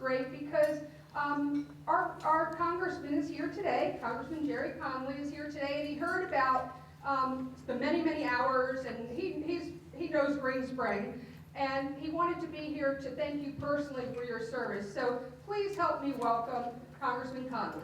great because our congressman is here today. Congressman Gerry Connolly is here today, and he heard about the many, many hours, and he knows Green Spring, and he wanted to be here to thank you personally for your service. So please help me welcome Congressman Connolly.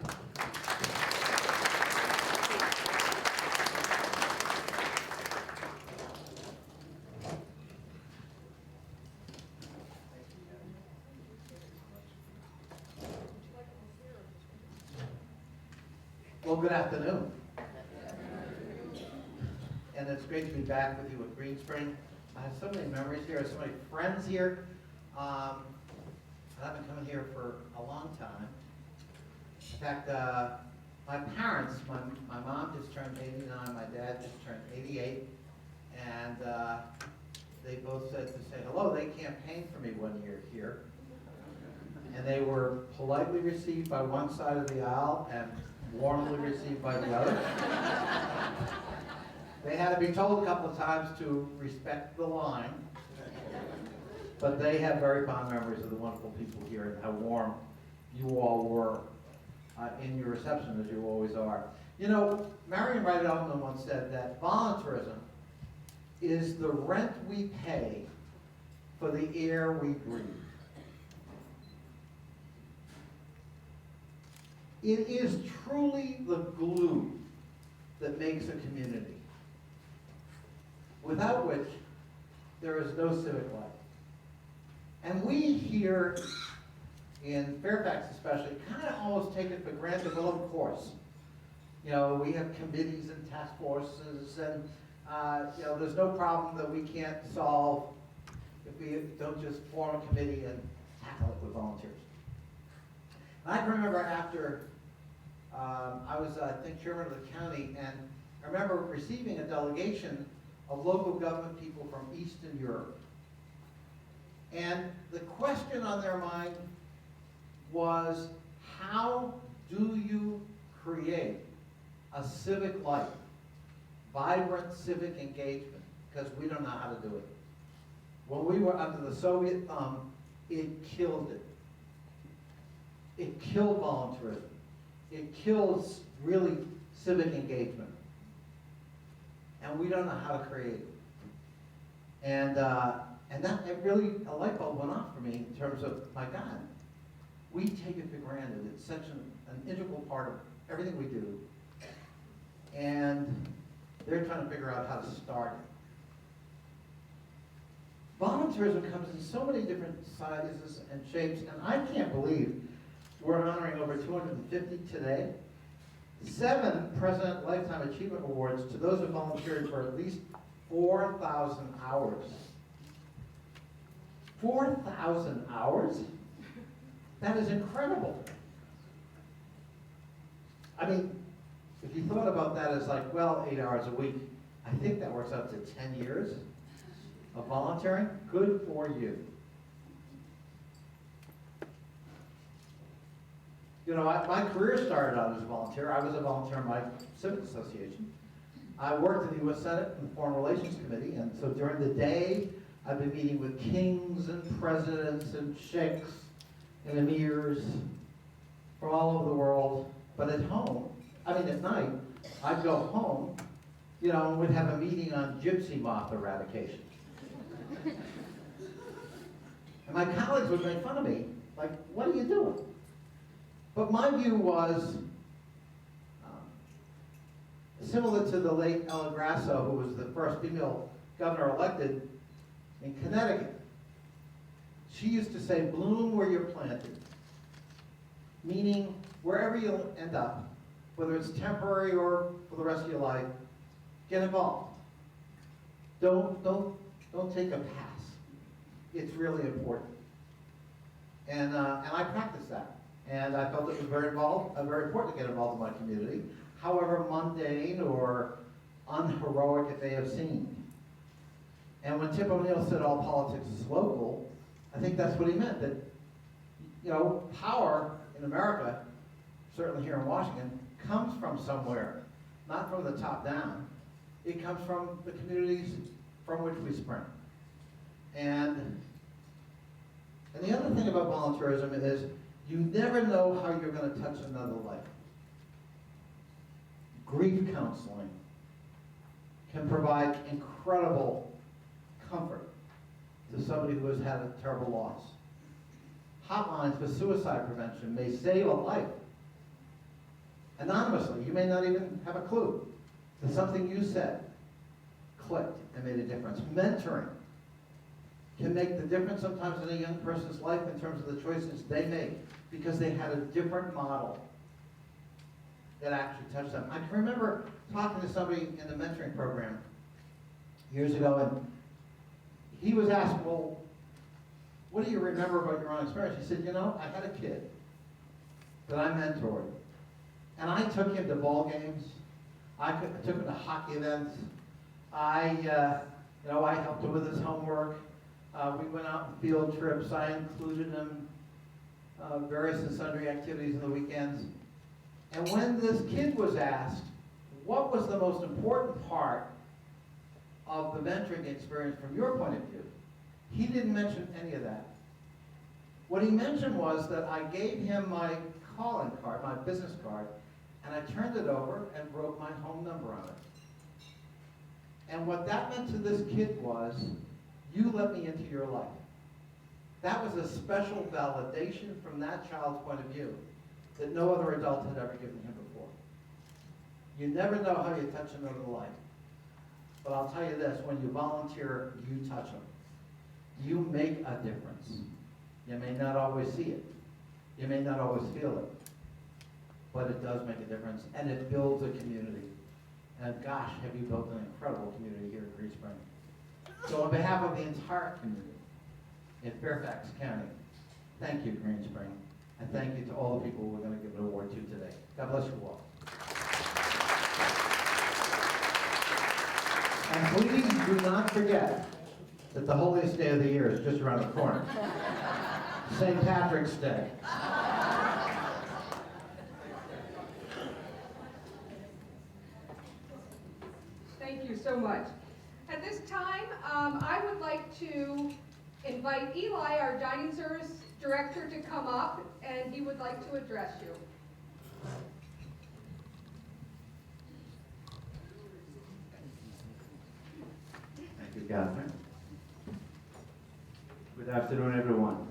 Well, good afternoon. And it's great to be back with you at Green Spring. I have so many memories here, so many friends here. I've been coming here for a long time. In fact, my parents, my mom just turned 89, my dad just turned 88, and they both said to say hello. They campaigned for me one year here, and they were politely received by one side of the aisle and warmly received by the other. They had to be told a couple of times to respect the line, but they have very fond memories of the wonderful people here and how warm you all were in your reception, as you always are. You know, Marion Wright Edelman once said that volunteerism is the rent we pay for the air we breathe. It is truly the glue that makes a community, without which there is no civic life. And we here in Fairfax especially kind of almost take it for granted. Well, of course, you know, we have committees and task forces, and you know, there's no problem that we can't solve if we don't just form a committee and tackle it with volunteers. And I can remember after I was, I think, chairman of the county, and I remember receiving a delegation of local government people from Eastern Europe. And the question on their mind was, how do you create a civic life, vibrant civic engagement? Because we don't know how to do it. When we were under the Soviet thumb, it killed it. It killed volunteerism. It kills really civic engagement. And we don't know how to create it. And that it really, a light bulb went off for me in terms of, my God, we take it for granted. It's such an integral part of everything we do. And they're trying to figure out how to start it. Volunteerism comes in so many different sizes and shapes, and I can't believe we're honoring over 250 today. 7 President Lifetime Achievement Awards to those who volunteered for at least 4,000 hours. 4,000 hours? That is incredible. I mean, if you thought about that as like, well, 8 hours a week, I think that works out to 10 years of volunteering. Good for you. You know, my career started out as a volunteer. I was a volunteer in my civic association. I worked in the U.S. Senate in the Foreign Relations Committee, and so during the day, I've been meeting with kings and presidents and sheikhs and emirs from all over the world. But at home, at night, I'd go home, you know, and we'd have a meeting on gypsy moth eradication. And my colleagues would make fun of me, like, what are you doing? But my view was similar to the late Ellen Grasso, who was the first female governor elected in Connecticut. She used to say, bloom where you're planted. Meaning, wherever you end up, whether it's temporary or for the rest of your life, get involved. Don't take a pass. It's really important. And I practiced that. And I felt it was very important to get involved in my community, however mundane or unheroic it may have seemed. And when Tip O'Neill said all politics is local, I think that's what he meant, that, you know, power in America, certainly here in Washington, comes from somewhere, not from the top down. It comes from the communities from which we spring. And And the other thing about volunteerism is you never know how you're going to touch another life. Grief counseling can provide incredible comfort to somebody who has had a terrible loss. Hotlines for suicide prevention may save a life. Anonymously, you may not even have a clue. That something you said clicked and made a difference. Mentoring can make the difference sometimes in a young person's life in terms of the choices they make because they had a different model that actually touched them. I can remember talking to somebody in the mentoring program years ago, and he was asked, well, what do you remember about your own experience? He said, I had a kid that I mentored, and I took him to ball games. I took him to hockey events. I helped him with his homework. We went out on field trips. I included him various and sundry activities on the weekends. And when this kid was asked, what was the most important part of the mentoring experience from your point of view, he didn't mention any of that. What he mentioned was that I gave him my calling card, my business card, and I turned it over and wrote my home number on it. And what that meant to this kid was, you let me into your life. That was a special validation from that child's point of view that no other adult had ever given him before. You never know how you touch another life. But I'll tell you this, when you volunteer, you touch them. You make a difference. You may not always see it. You may not always feel it. But it does make a difference, and it builds a community. And gosh, have you built an incredible community here in Green Spring. So on behalf of the entire community in Fairfax County, thank you, Green Spring, and thank you to all the people we're going to give an award to today. God bless you all. And please do not forget that the holiest day of the year is just around the corner. St. Patrick's Day. Thank you so much. At this time, I would like to invite Eli, our dining service director, to come up, and he would like to address you. Thank you, Catherine. Good afternoon, everyone.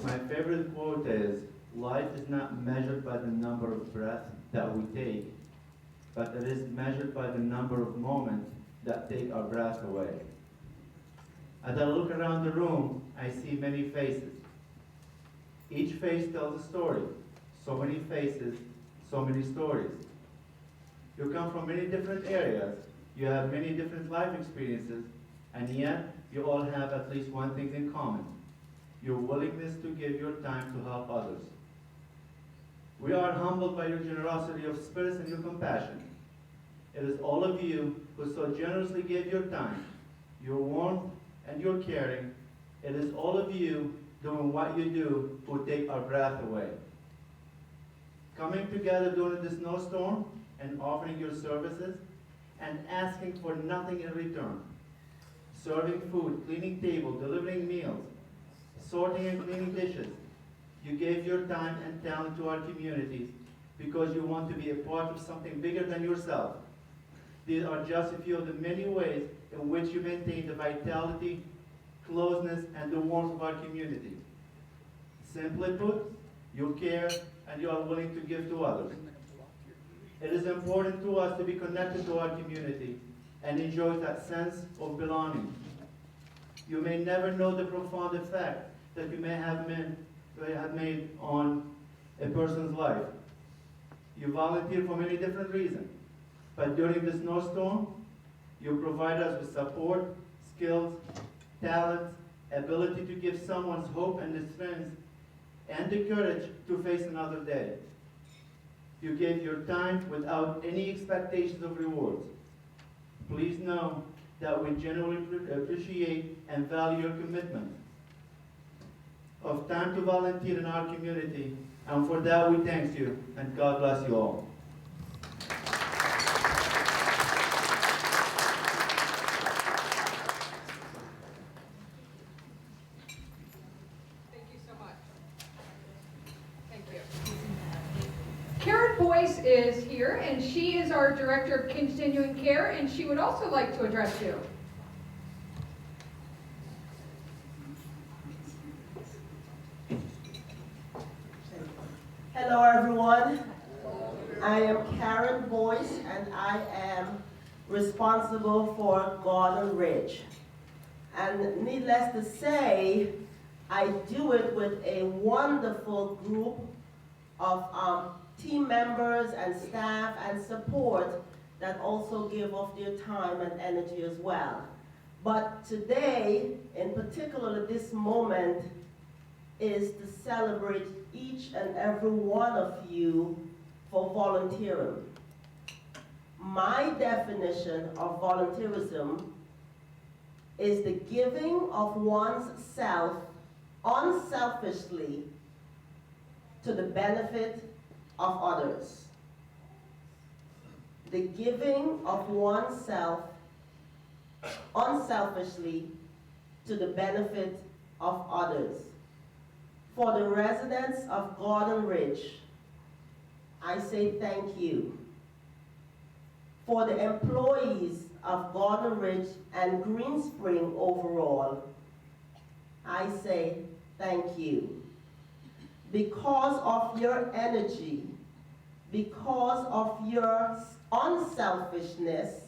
My favorite quote is, life is not measured by the number of breaths that we take, but it is measured by the number of moments that take our breath away. As I look around the room, I see many faces. Each face tells a story. So many faces, so many stories. You come from many different areas, you have many different life experiences, and yet you all have at least one thing in common: your willingness to give your time to help others. We are humbled by your generosity of spirit and your compassion. It is all of you who so generously gave your time, your warmth, and your caring. It is all of you doing what you do who take our breath away. Coming together during the snowstorm and offering your services and asking for nothing in return. Serving food, cleaning tables, delivering meals, sorting and cleaning dishes. You gave your time and talent to our communities because you want to be a part of something bigger than yourself. These are just a few of the many ways in which you maintain the vitality, closeness, and the warmth of our community. Simply put, you care and you are willing to give to others. It is important to us to be connected to our community and enjoy that sense of belonging. You may never know the profound effect that you may have made on a person's life. You volunteer for many different reasons, but during the snowstorm, you provide us with support, skills, talents, ability to give someone's hope and the strength and the courage to face another day. You gave your time without any expectations of rewards. Please know that we genuinely appreciate and value your commitment of time to volunteer in our community, and for that we thank you, and God bless you all. Boyce is here, and she is our Director of Continuing Care, and she would also like to address you. Hello, everyone. I am Karen Boyce, and I am responsible for Garden Ridge. And needless to say, I do it with a wonderful group of team members and staff and support that also give of their time and energy as well. But today, in particular, this moment is to celebrate each and every one of you for volunteering. My definition of volunteerism is the giving of one's self unselfishly to the benefit of others. The giving of oneself unselfishly to the benefit of others. For the residents of Garden Ridge, I say thank you. For the employees of Garden Ridge and Green Spring overall, I say thank you. Because of your energy, because of your unselfishness,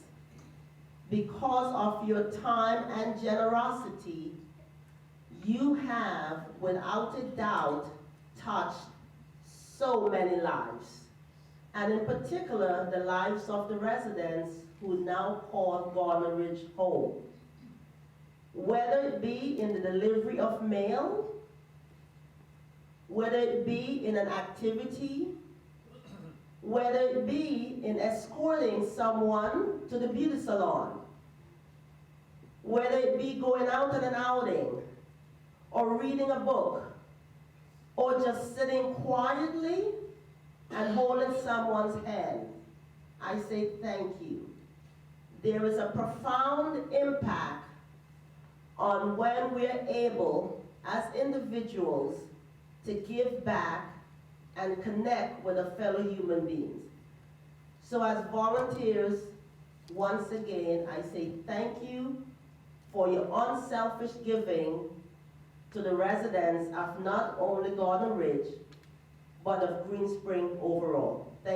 because of your time and generosity, you have, without a doubt, touched so many lives. And in particular, the lives of the residents who now call Garden Ridge home. Whether it be in the delivery of mail, whether it be in an activity, whether it be in escorting someone to the beauty salon, whether it be going out on an outing, or reading a book, or just sitting quietly and holding someone's hand, I say thank you. There is a profound impact on when we're able, as individuals, to give back and connect with a fellow human beings. So as volunteers, once again, I say thank you for your unselfish giving to the residents of not only Garden Ridge, but of Green Spring overall. Thank